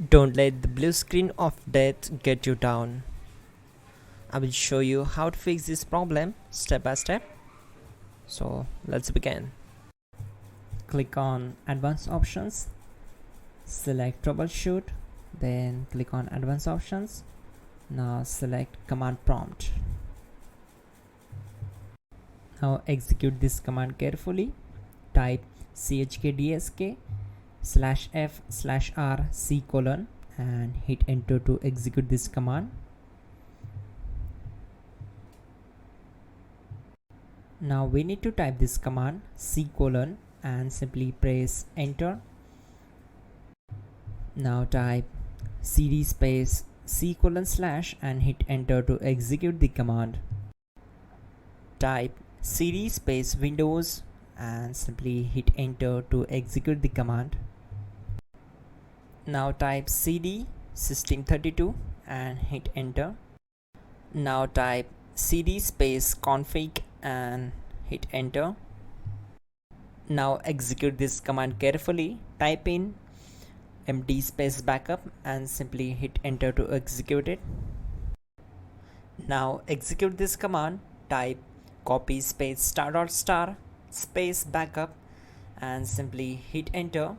Don't let the blue screen of death get you down. I will show you how to fix this problem step by step. So let's begin. Click on Advanced Options, select Troubleshoot, then click on Advanced Options. Now select Command Prompt. Now execute this command carefully. Type chkdsk /f/r c : and hit enter to execute this command. Now we need to type this command c : and simply press enter. Now type cd space c : / and hit enter to execute the command. Type cd space Windows and simply hit enter to execute the command. Now type cd system32 and hit enter. Now type cd space config and hit enter. Now execute this command carefully. Type in md space backup and simply hit enter to execute it. Now execute this command. Type copy space ** space backup and simply hit enter.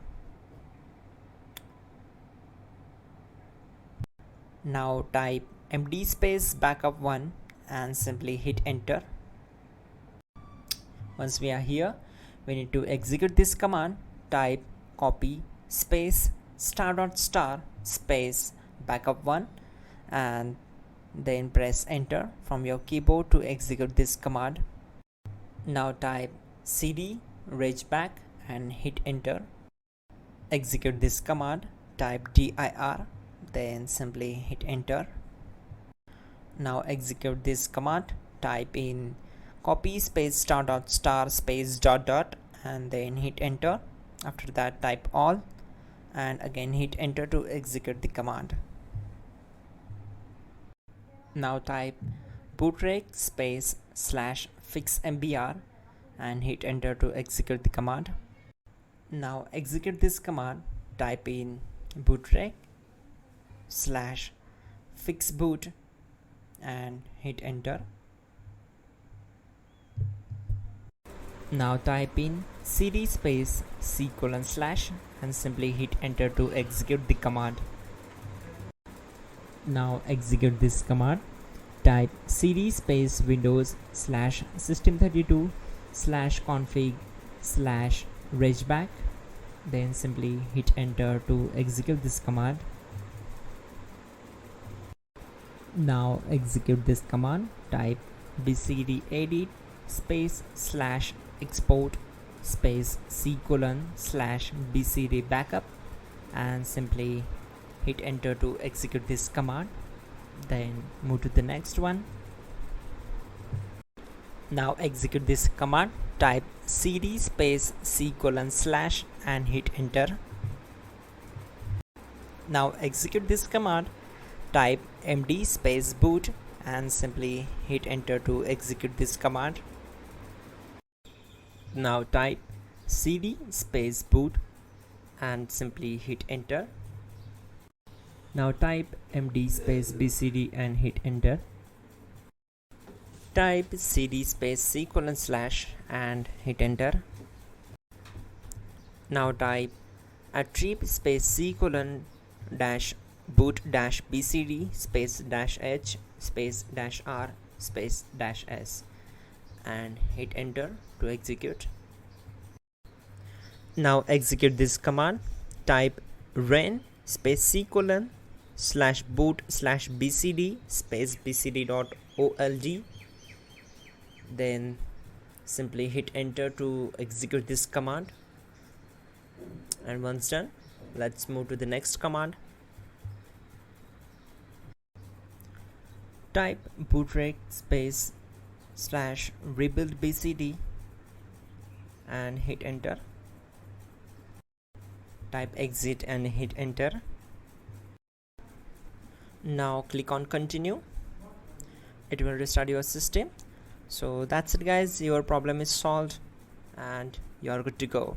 Now type md space backup1 and simply hit enter. Once we are here, we need to execute this command. Type copy space ** space backup1 and then press enter from your keyboard to execute this command. Now type cd regback and hit enter. Execute this command. Type dir, then simply hit enter. Now execute this command. Type in copy space ** space ... and then hit enter. After that type all and again hit enter to execute the command. Now type bootrec space /fixmbr and hit enter to execute the command. Now execute this command. Type in bootrec /fixboot and hit enter. Now type in cd space c : / and simply hit enter to execute the command. Now execute this command. Type cd space Windows /system32 /config /regback, then simply hit enter to execute this command. Now execute this command. Type bcd edit space /export space c : /bcd backup and simply hit enter to execute this command. Then move to the next one. Now execute this command. Type cd space c : / and hit enter. Now execute this command. Type md space boot and simply hit enter to execute this command. Now type cd space boot and simply hit enter. Now type md space bcd and hit enter. Type cd space c : / and hit enter. Now type attrib space c : -boot -bcd space -h space -r space -s and hit enter to execute. Now execute this command. Type ren space c : /boot /bcd space bcd.old, then simply hit enter to execute this command. And once done, let's move to the next command. Type bootrec space /rebuild bcd and hit enter. Type exit and hit enter. Now click on continue. It will restart your system. So that's it guys, your problem is solved and you are good to go.